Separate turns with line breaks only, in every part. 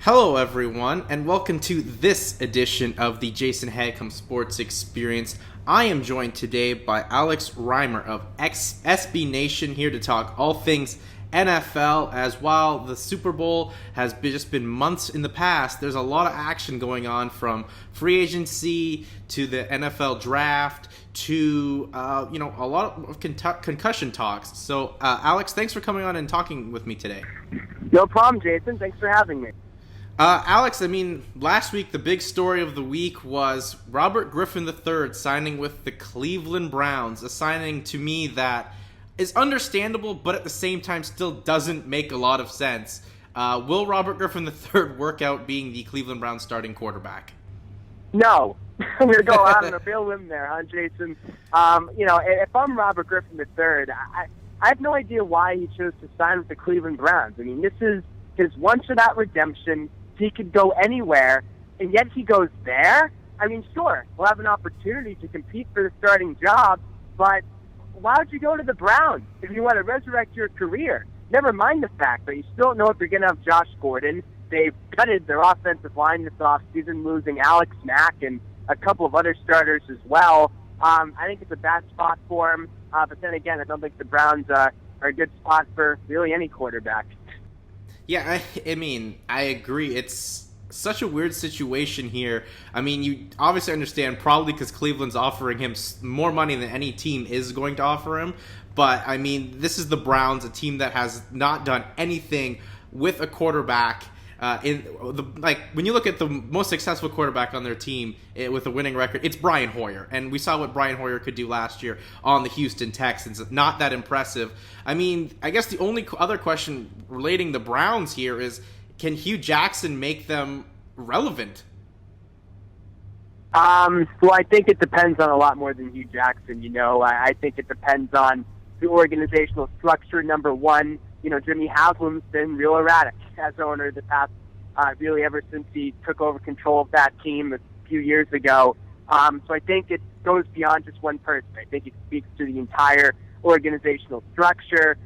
Hello, everyone, and welcome to this edition of the Jason Hagcom Sports Experience. I am joined today by Alex Reimer of SB Nation, here to talk all things NFL. As while the Super Bowl has just been months in the past, there's a lot of action going on, from free agency to the NFL draft to a lot of concussion talks. So, Alex, thanks for coming on and talking with me today.
No problem, Jason. Thanks for having me.
Alex, last week the big story of the week was Robert Griffin III signing with the Cleveland Browns, a signing to me that is understandable, but at the same time still doesn't make a lot of sense. Will Robert Griffin III work out being the Cleveland Browns starting quarterback?
No. I'm going to go out on a real limb there, huh, Jason? If I'm Robert Griffin III, I have no idea why he chose to sign with the Cleveland Browns. This is his one-shot redemption. He could go anywhere, and yet he goes there? Sure, we'll have an opportunity to compete for the starting job, but why would you go to the Browns if you want to resurrect your career? Never mind the fact that you still don't know if you're going to have Josh Gordon. They've gutted their offensive line this offseason, losing Alex Mack and a couple of other starters as well. I think it's a bad spot for him, but then again, I don't think the Browns are a good spot for really any quarterback.
Yeah, I agree. It's such a weird situation here. You obviously understand, probably because Cleveland's offering him more money than any team is going to offer him. But, this is the Browns, a team that has not done anything with a quarterback. When you look at the most successful quarterback on their team with a winning record, it's Brian Hoyer, and we saw what Brian Hoyer could do last year on the Houston Texans. Not that impressive. I guess the only other question relating the Browns here is, can Hugh Jackson make them relevant?
Well, I think it depends on a lot more than Hugh Jackson. I think it depends on the organizational structure. Number one, Jimmy Haslam's been real erratic as owner the past, really ever since he took over control of that team a few years ago. So I think it goes beyond just one person. I think it speaks to the entire organizational structure.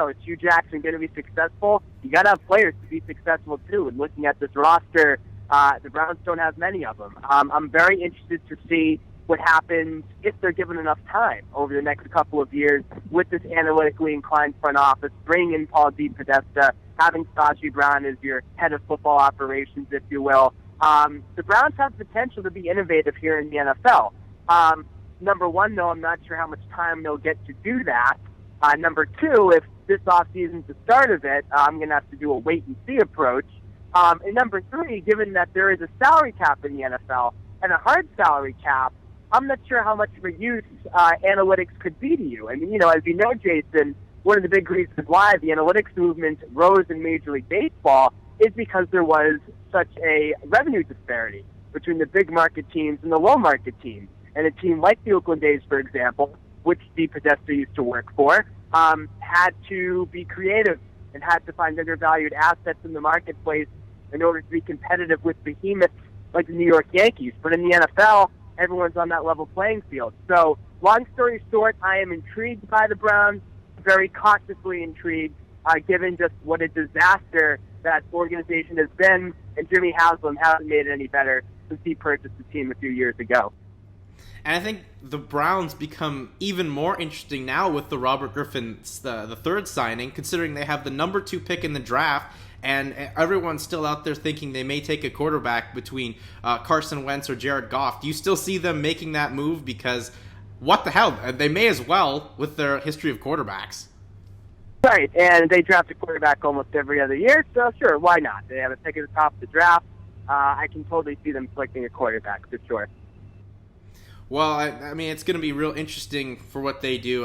Is Hugh Jackson going to be successful? You got to have players to be successful too. And looking at this roster, the Browns don't have many of them. I'm very interested to see what happens if they're given enough time over the next couple of years with this analytically inclined front office, bringing in Paul DePodesta, having Sashi Brown as your head of football operations, if you will. The Browns have potential to be innovative here in the NFL. Number one, though, I'm not sure how much time they'll get to do that. Number two, if this offseason's the start of it, I'm going to have to do a wait-and-see approach. And number three, given that there is a salary cap in the NFL and a hard salary cap, I'm not sure how much of a use analytics could be to you. As you know, Jason, one of the big reasons why the analytics movement rose in Major League Baseball is because there was such a revenue disparity between the big market teams and the low market teams. And a team like the Oakland A's, for example, which DePodesta used to work for, had to be creative and had to find undervalued assets in the marketplace in order to be competitive with behemoths like the New York Yankees. But in the NFL, everyone's on that level playing field. So, long story short, I am intrigued by the Browns, very cautiously intrigued, given just what a disaster that organization has been, and Jimmy Haslam hasn't made it any better since he purchased the team a few years ago.
And I think the Browns become even more interesting now with the Robert Griffin the third signing, considering they have the number 2 pick in the draft, and everyone's still out there thinking they may take a quarterback between Carson Wentz or Jared Goff. Do you still see them making that move? Because what the hell? They may as well with their history of quarterbacks.
Right, and they draft a quarterback almost every other year, so sure, why not? They have a pick at the top of the draft. I can totally see them selecting a quarterback, for sure.
Well, it's going to be real interesting for what they do.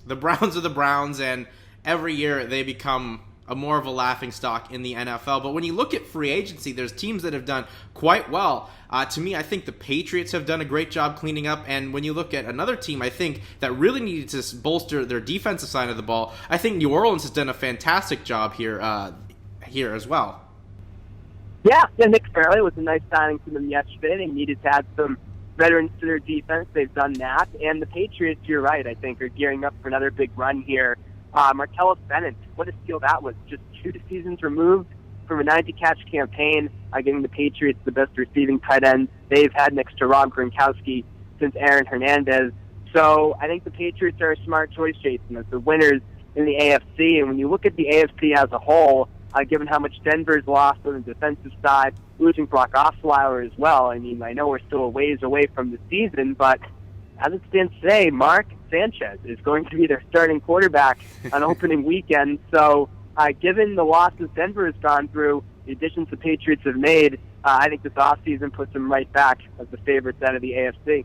The Browns are the Browns, and every year they become more of a laughingstock in the NFL. But when you look at free agency, there's teams that have done quite well. To me, I think the Patriots have done a great job cleaning up. And when you look at another team, I think that really needed to bolster their defensive side of the ball, I think New Orleans has done a fantastic job here as well.
Yeah, Nick Fairley was a nice signing for them yesterday. They needed to add some veterans to their defense. They've done that. And the Patriots, you're right, I think, are gearing up for another big run here. Martellus Bennett, what a steal that was. Just 2 seasons removed from a 90-catch campaign, giving the Patriots the best receiving tight end they've had next to Rob Gronkowski since Aaron Hernandez. So I think the Patriots are a smart choice, Jason, as the winners in the AFC. And when you look at the AFC as a whole, given how much Denver's lost on the defensive side, losing Brock Osweiler as well, I mean, I know we're still a ways away from the season, but as it stands today, Mark Sanchez is going to be their starting quarterback on opening weekend. So given the losses Denver has gone through, the additions the Patriots have made, I think this offseason puts them right back as the favorites out of the AFC.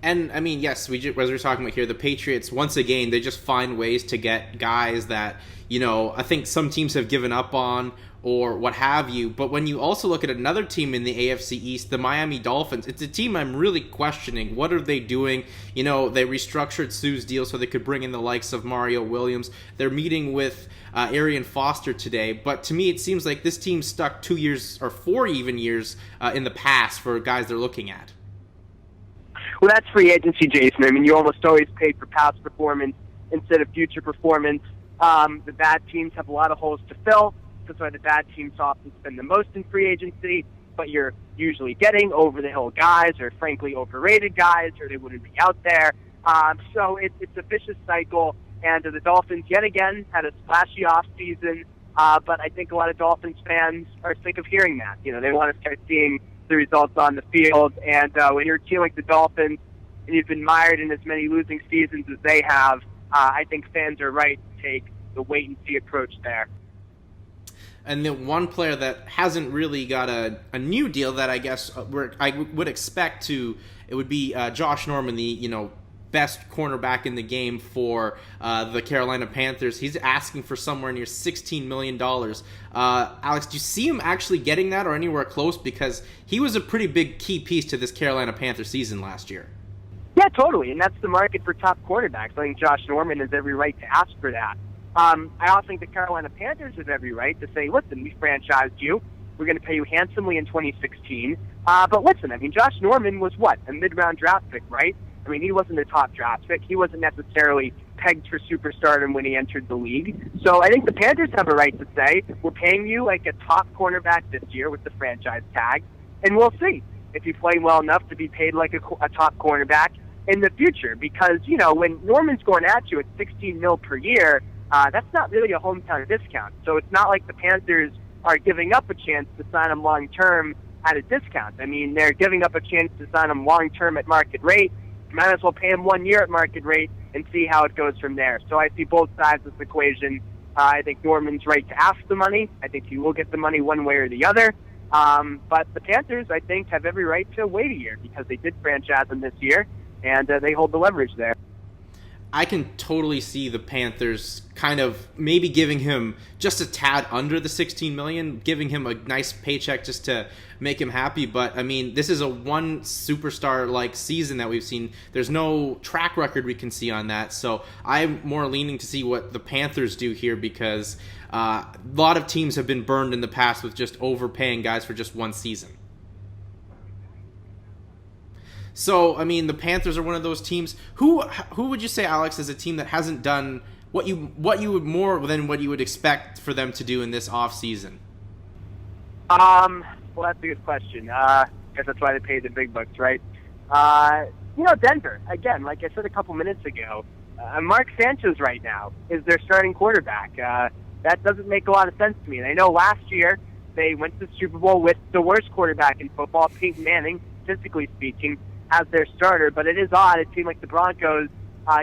And, I mean, yes, as we're talking about here, the Patriots, once again, they just find ways to get guys that, I think some teams have given up on or what have you. But when you also look at another team in the AFC East, the Miami Dolphins, it's a team I'm really questioning. What are they doing? They restructured Sue's deal so they could bring in the likes of Mario Williams. They're meeting with Arian Foster today. But to me, it seems like this team's stuck 2 years or 4 even years in the past for guys they're looking at.
Well, that's free agency, Jason. I mean, you almost always pay for past performance instead of future performance. The bad teams have a lot of holes to fill. That's why the bad teams often spend the most in free agency, but you're usually getting over-the-hill guys or, frankly, overrated guys, or they wouldn't be out there. So it's a vicious cycle, and the Dolphins, yet again, had a splashy offseason, but I think a lot of Dolphins fans are sick of hearing that. They want to start seeing the results on the field, and when you're a team like the Dolphins and you've been mired in as many losing seasons as they have, I think fans are right to take the wait-and-see approach there.
And the one player that hasn't really got a new deal that I guess I would expect it would be Josh Norman, the best cornerback in the game for the Carolina Panthers. He's asking for somewhere near $16 million. Alex, do you see him actually getting that or anywhere close? Because he was a pretty big key piece to this Carolina Panthers season last year.
Yeah, totally, and that's the market for top quarterbacks. I think Josh Norman has every right to ask for that. I also think the Carolina Panthers have every right to say, listen, we franchised you. We're going to pay you handsomely in 2016. But listen, I mean, Josh Norman was what? A mid-round draft pick, right? I mean, he wasn't a top draft pick. He wasn't necessarily pegged for superstardom when he entered the league. So I think the Panthers have a right to say, we're paying you like a top cornerback this year with the franchise tag, and we'll see if you play well enough to be paid like a top cornerback in the future. Because, when Norman's going at you at $16 million per year, that's not really a hometown discount. So it's not like the Panthers are giving up a chance to sign him long-term at a discount. I mean, they're giving up a chance to sign him long-term at market rate. You might as well pay him 1 year at market rate and see how it goes from there. So I see both sides of the equation. I think Norman's right to ask the money. I think he will get the money one way or the other. But the Panthers, I think, have every right to wait a year because they did franchise him this year, and they hold the leverage there.
I can totally see the Panthers kind of maybe giving him just a tad under the $16 million, giving him a nice paycheck just to make him happy. But I mean, this is a one superstar-like season that we've seen. There's no track record we can see on that. So I'm more leaning to see what the Panthers do here because a lot of teams have been burned in the past with just overpaying guys for just one season. So, I mean, the Panthers are one of those teams. Who would you say, Alex, is a team that hasn't done what you would more than what you would expect for them to do in this offseason?
Well, that's a good question. I guess that's why they paid the big bucks, right? Denver, again, like I said a couple minutes ago, Mark Sanchez right now is their starting quarterback. That doesn't make a lot of sense to me. And I know last year they went to the Super Bowl with the worst quarterback in football, Peyton Manning, statistically speaking, as their starter, but it is odd. It seemed like the Broncos,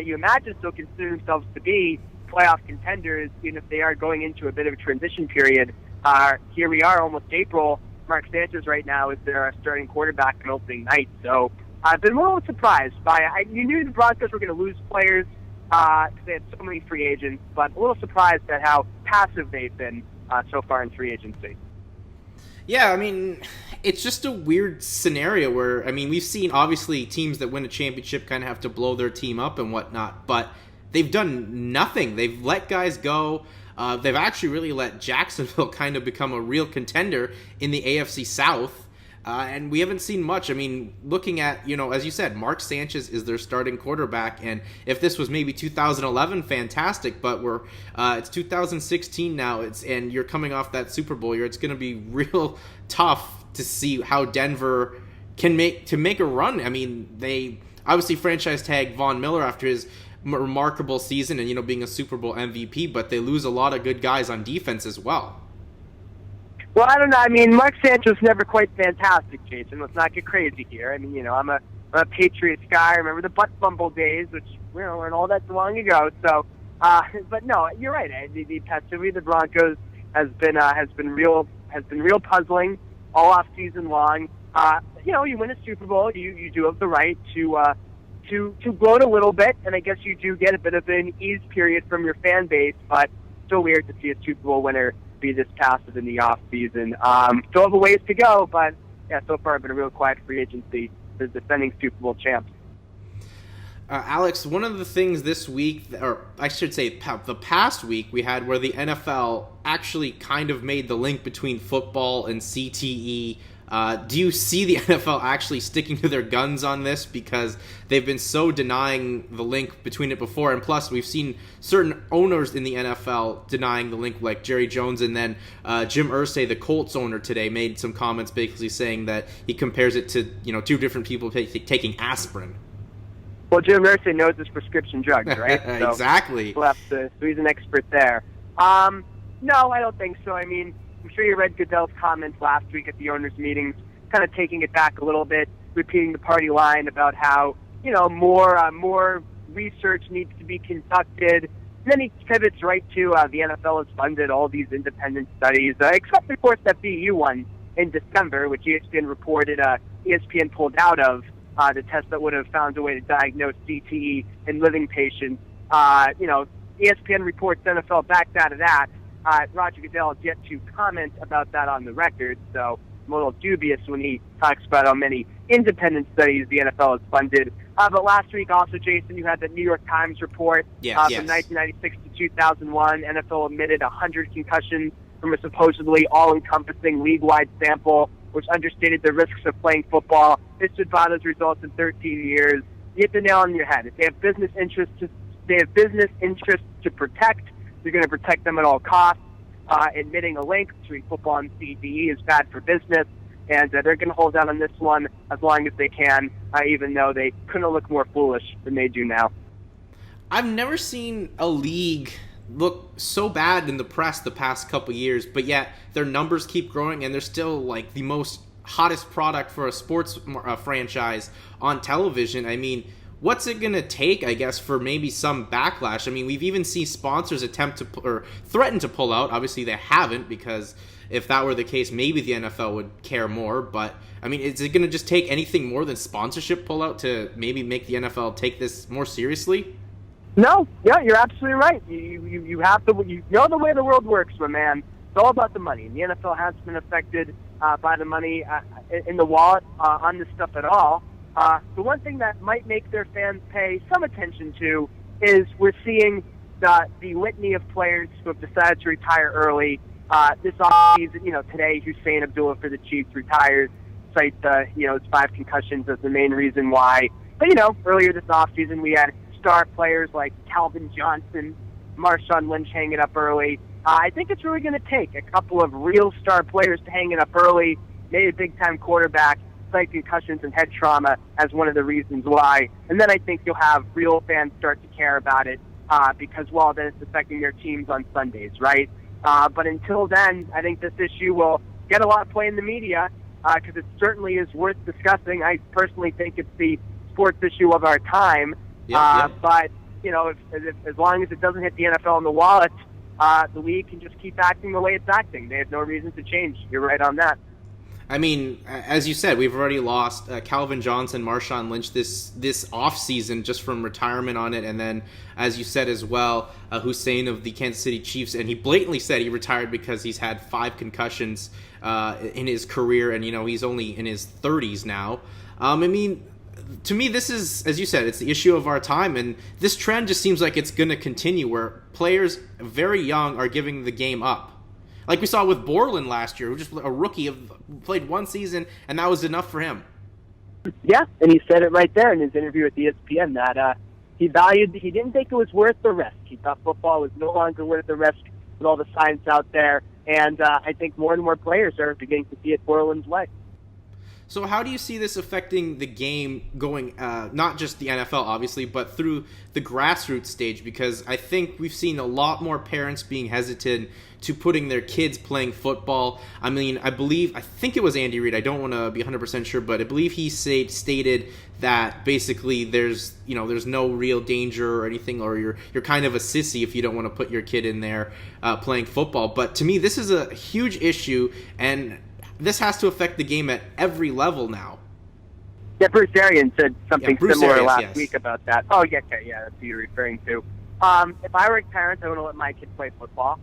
you imagine, still consider themselves to be playoff contenders, even if they are going into a bit of a transition period. Here we are, almost April. Mark Sanchez right now is their starting quarterback on opening night. So I've been a little surprised by. You knew the Broncos were going to lose players because they had so many free agents, but a little surprised at how passive they've been so far in free agency.
Yeah, I mean, it's just a weird scenario where, I mean, we've seen, obviously, teams that win a championship kind of have to blow their team up and whatnot, but they've done nothing. They've let guys go. They've actually really let Jacksonville kind of become a real contender in the AFC South. And we haven't seen much. I mean, looking at, as you said, Mark Sanchez is their starting quarterback. And if this was maybe 2011, fantastic. But it's 2016 now. And you're coming off that Super Bowl year. It's going to be real tough to see how Denver can make a run. I mean, they obviously franchise tag Von Miller after his remarkable season and, being a Super Bowl MVP. But they lose a lot of good guys on defense as well.
Well, I don't know. I mean, Mark Sanchez never quite fantastic, Jason. Let's not get crazy here. I mean, I'm a Patriots guy. I remember the butt fumble days, which weren't all that long ago. So, but no, you're right. The passivity of the Broncos has been real puzzling all off season long. You win a Super Bowl, you do have the right to gloat a little bit, and I guess you do get a bit of an ease period from your fan base. But still weird to see a Super Bowl winner be this passive in the off season. Still have a ways to go, but yeah, so far been a real quiet free agency as defending Super Bowl champs.
Alex, one of the things this week, or I should say the past week, we had where the NFL actually kind of made the link between football and CTE. Do you see the NFL actually sticking to their guns on this? Because they've been so denying the link between it before. And plus, we've seen certain owners in the NFL denying the link, like Jerry Jones. And then Jim Irsay, the Colts owner today, made some comments basically saying that he compares it to, two different people taking aspirin.
Well, Jim Irsay knows his prescription drugs, right? So
exactly.
So he's an expert there. No, I don't think so. I mean, I'm sure you read Goodell's comments last week at the owners' meetings, kind of taking it back a little bit, repeating the party line about how, more research needs to be conducted. And then he pivots right to the NFL has funded all these independent studies, except, of course, that BU one in December, which ESPN reported ESPN pulled out of the test that would have found a way to diagnose CTE in living patients. ESPN reports NFL backed out of that. Roger Goodell has yet to comment about that on the record, so I'm a little dubious when he talks about how many independent studies the NFL has funded. But last week also, Jason, you had the New York Times report from 1996 to 2001. NFL admitted 100 concussions from a supposedly all-encompassing league-wide sample, which understated the risks of playing football. This should brought those results in 13 years. You hit the nail on your head. If they have business interests to protect, they're going to protect them at all costs. Admitting a link between football and CTE is bad for business, and they're going to hold out on this one as long as they can, even though they couldn't look more foolish than they do now.
I've never seen a league look so bad in the press the past couple years, but yet their numbers keep growing, and they're still like the most hottest product for a sports franchise on television. I mean, what's it going to take, I guess, for maybe some backlash? I mean, we've even seen sponsors attempt to or threaten to pull out. Obviously, they haven't, because if that were the case, maybe the NFL would care more. But, I mean, is it going to just take anything more than sponsorship pullout to maybe make the NFL take this more seriously?
No, yeah, you're absolutely right. You have to, the way the world works, my man. It's all about the money. And the NFL has been affected by the money in the wallet on this stuff at all. The one thing that might make their fans pay some attention to is we're seeing the litany of players who have decided to retire early. This offseason, today Hussein Abdullah for the Chiefs retires, cite his 5 concussions as the main reason why. But earlier this offseason we had star players like Calvin Johnson, Marshawn Lynch hanging up early. I think it's really going to take a couple of real star players to hang it up early, maybe a big-time quarterback, cite concussions and head trauma as one of the reasons why. And then I think you'll have real fans start to care about it because, then it's affecting their teams on Sundays, right? But until then, I think this issue will get a lot of play in the media because it certainly is worth discussing. I personally think it's the sports issue of our time. But, if, as long as it doesn't hit the NFL in the wallet, the league can just keep acting the way it's acting. They have no reason to change. You're right on that.
I mean, as you said, we've already lost Calvin Johnson, Marshawn Lynch this offseason just from retirement on it. And then, as you said as well, Hussein of the Kansas City Chiefs. And he blatantly said he retired because he's had 5 concussions in his career. And, he's only in his 30s now. I mean, to me, this is, as you said, it's the issue of our time. And this trend just seems like it's going to continue where players very young are giving the game up. Like we saw with Borland last year, who just a rookie, played one season, and that was enough for him.
Yeah, and he said it right there in his interview with ESPN that he didn't think it was worth the risk. He thought football was no longer worth the risk with all the science out there, and I think more and more players are beginning to see it Borland's way.
So how do you see this affecting the game going, not just the NFL, obviously, but through the grassroots stage? Because I think we've seen a lot more parents being hesitant to putting their kids playing football. I mean, I think it was Andy Reid, I don't want to be 100% sure, but I believe he stated that basically there's no real danger or anything, or you're kind of a sissy if you don't want to put your kid in there playing football. But to me, this is a huge issue, and this has to affect the game at every level now.
Yeah, Bruce Arians said something similar
Arians,
last week about that. Oh, yeah, okay, yeah, that's who you're referring to. If I were a parent, I wouldn't let my kid play football.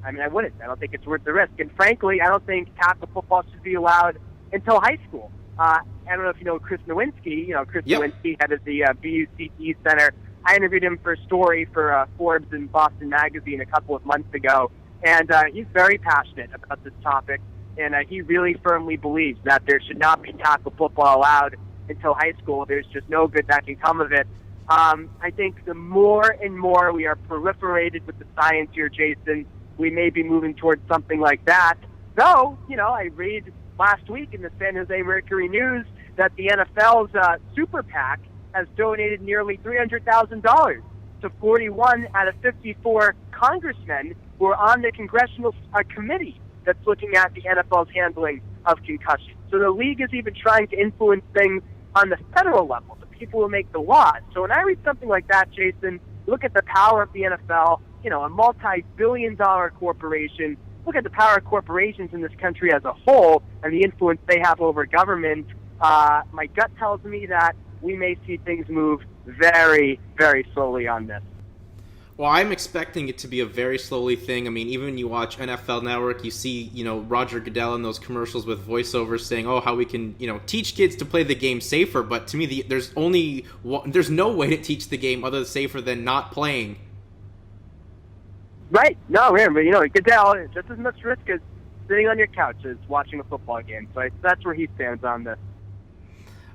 I mean, I wouldn't. I don't think it's worth the risk. And frankly, I don't think tackle football should be allowed until high school. I don't know if you know Chris Nowinski. Chris Nowinski, head of the BUCE Center. I interviewed him for a story for Forbes and Boston Magazine a couple of months ago. And he's very passionate about this topic. And he really firmly believes that there should not be tackle football allowed until high school. There's just no good that can come of it. I think the more and more we are proliferated with the science here, Jason, we may be moving towards something like that. Though, I read last week in the San Jose Mercury News that the NFL's Super PAC has donated nearly $300,000 to 41 out of 54 congressmen who are on the congressional committee that's looking at the NFL's handling of concussion. So the league is even trying to influence things on the federal level, the people who make the laws. So when I read something like that, Jason, look at the power of the NFL, a multi-billion-dollar corporation. Look at the power of corporations in this country as a whole and the influence they have over government. My gut tells me that we may see things move very, very slowly on this.
Well, I'm expecting it to be a very slowly thing. I mean, even when you watch NFL Network, you see, Roger Goodell in those commercials with voiceovers saying, "Oh, how we can, teach kids to play the game safer." But to me, there's no way to teach the game other than safer than not playing.
Right? No, but Goodell is just as much risk as sitting on your couch as watching a football game. So that's where he stands on this.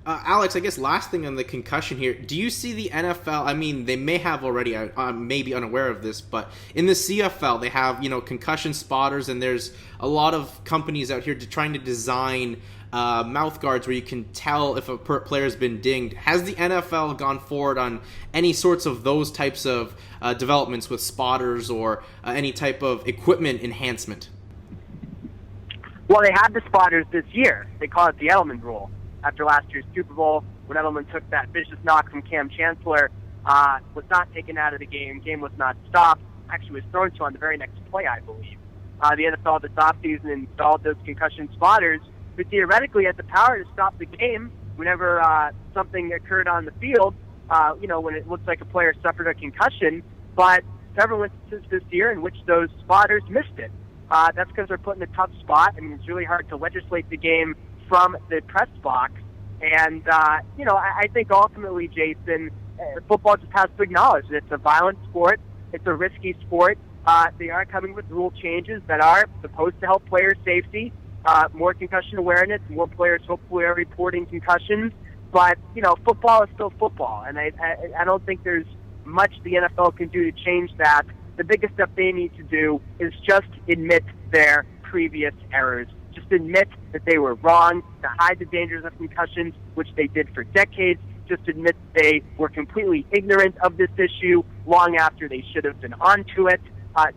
Alex, I guess last thing on the concussion here, do you see the NFL, I mean, they may have already, I'm maybe unaware of this, but in the CFL, they have, concussion spotters, and there's a lot of companies out here trying to design mouth guards where you can tell if a player's been dinged. Has the NFL gone forward on any sorts of those types of developments with spotters or any type of equipment enhancement?
Well, they had the spotters this year. They call it the Edelman rule. After last year's Super Bowl, when Edelman took that vicious knock from Cam Chancellor, was not taken out of the game. Game was not stopped. Actually was thrown to on the very next play, I believe. The NFL this offseason installed those concussion spotters, who theoretically had the power to stop the game whenever something occurred on the field, when it looks like a player suffered a concussion. But several instances this year in which those spotters missed it. That's because they're put in a tough spot. I mean, it's really hard to legislate the game from the press box. And, I think ultimately, Jason, football just has to acknowledge that it's a violent sport. It's a risky sport. They are coming with rule changes that are supposed to help player safety, more concussion awareness, more players hopefully are reporting concussions. But, football is still football. And I don't think there's much the NFL can do to change that. The biggest step they need to do is just admit their previous errors. Just admit that they were wrong, to hide the dangers of concussions, which they did for decades. Just admit they were completely ignorant of this issue long after they should have been onto it.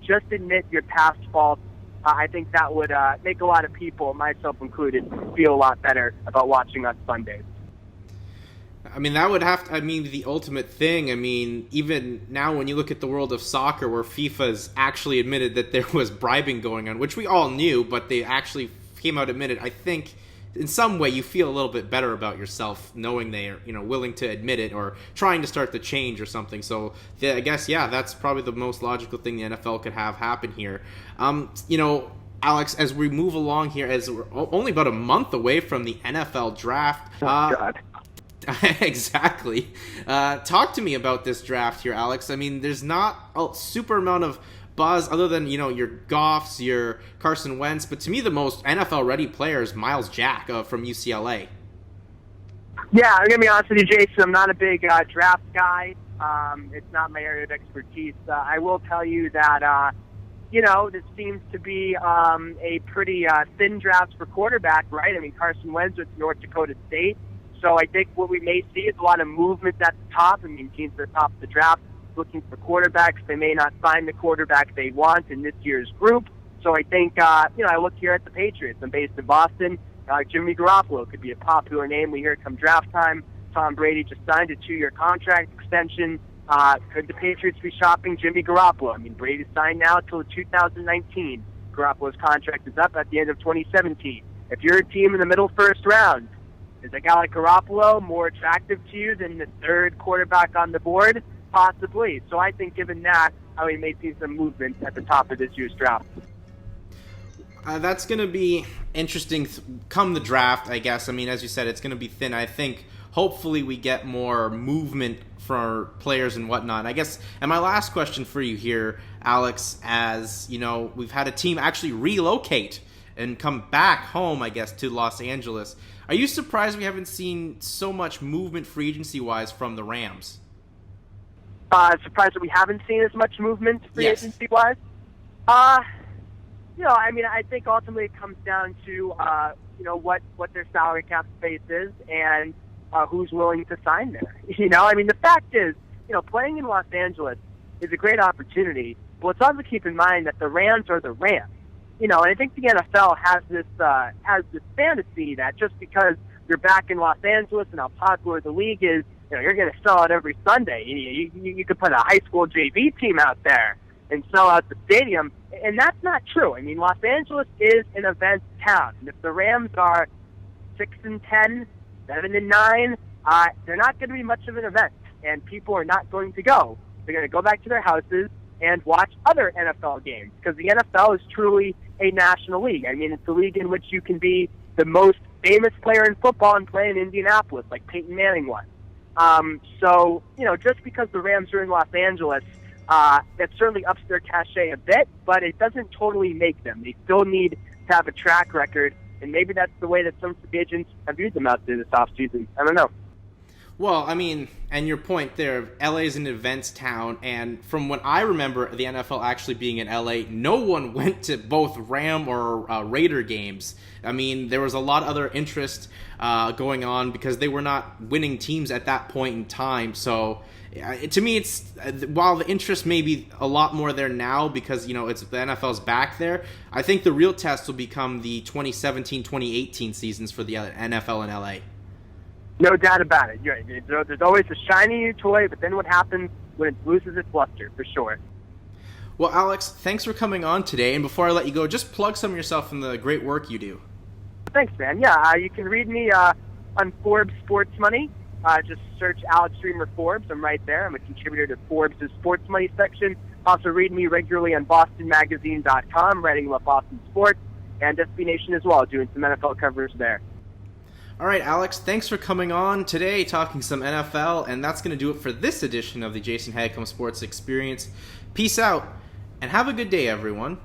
Just admit your past faults. I think that would make a lot of people, myself included, feel a lot better about watching on Sundays.
I mean, that would have to, the ultimate thing. I mean, even now when you look at the world of soccer where FIFA's actually admitted that there was bribing going on, which we all knew, but they actually came out admitted, I think in some way you feel a little bit better about yourself knowing they are, willing to admit it or trying to start the change or something. So I guess, that's probably the most logical thing the NFL could have happen here. Alex, as we move along here, as we're only about a month away from the NFL draft.
God.
Exactly. Talk to me about this draft here, Alex. I mean, there's not a super amount of buzz other than, your Goffs, your Carson Wentz. But to me, the most NFL-ready player is Miles Jack from UCLA.
Yeah, I'm going to be honest with you, Jason. I'm not a big draft guy. It's not my area of expertise. I will tell you that, this seems to be a pretty thin draft for quarterback, right? I mean, Carson Wentz with North Dakota State. So I think what we may see is a lot of movement at the top. I mean, teams at the top of the draft looking for quarterbacks. They may not find the quarterback they want in this year's group. So I think, I look here at the Patriots. I'm based in Boston. Jimmy Garoppolo could be a popular name we hear come draft time. Tom Brady just signed a 2-year contract extension. Could the Patriots be shopping Jimmy Garoppolo? I mean, Brady's signed now until 2019. Garoppolo's contract is up at the end of 2017. If you're a team in the middle first round, is a guy like Garoppolo more attractive to you than the third quarterback on the board? Possibly. So I think given that, we may see some movement at the top of this year's draft.
That's going to be interesting come the draft, I guess. I mean, as you said, it's going to be thin. I think hopefully we get more movement for players and whatnot. I guess, and my last question for you here, Alex, as we've had a team actually relocate and come back home, I guess, to Los Angeles. Are you surprised we haven't seen so much movement free agency-wise from the Rams?
Surprised that we haven't seen as much movement free agency-wise? I think ultimately it comes down to, what their salary cap space is and who's willing to sign there. The fact is, playing in Los Angeles is a great opportunity, but let's also keep in mind that the Rams are the Rams. And I think the NFL has this fantasy that just because you're back in Los Angeles and how popular the league is, you're going to sell out every Sunday. You could put a high school JV team out there and sell out the stadium, and that's not true. I mean, Los Angeles is an event town, and if the Rams are 6-10, 7-9, they're not going to be much of an event, and people are not going to go. They're going to go back to their houses and watch other NFL games, because the NFL is truly a national league. I mean, it's a league in which you can be the most famous player in football and play in Indianapolis, like Peyton Manning was. Just because the Rams are in Los Angeles, that certainly ups their cachet a bit, but it doesn't totally make them. They still need to have a track record, and maybe that's the way that some free agents have viewed them out there this offseason. I don't know.
Well, I mean, and your point there, LA is an events town, and from what I remember the NFL actually being in LA, no one went to both Ram or Raider games. I mean, there was a lot of other interest going on because they were not winning teams at that point in time. So to me, it's while the interest may be a lot more there now because, it's the NFL's back there, I think the real test will become the 2017-2018 seasons for the NFL in LA.
No doubt about it. There's always a shiny new toy, but then what happens when it loses its luster, for sure.
Well, Alex, thanks for coming on today. And before I let you go, just plug some of yourself and the great work you do.
Thanks, man. Yeah, you can read me on Forbes Sports Money. Just search Alex Reimer Forbes. I'm right there. I'm a contributor to Forbes' Sports Money section. Also, read me regularly on BostonMagazine.com, writing about Boston sports, and SB Nation as well, doing some NFL coverage there.
All right, Alex, thanks for coming on today, talking some NFL, and that's going to do it for this edition of the Jason Hagcom Sports Experience. Peace out, and have a good day, everyone.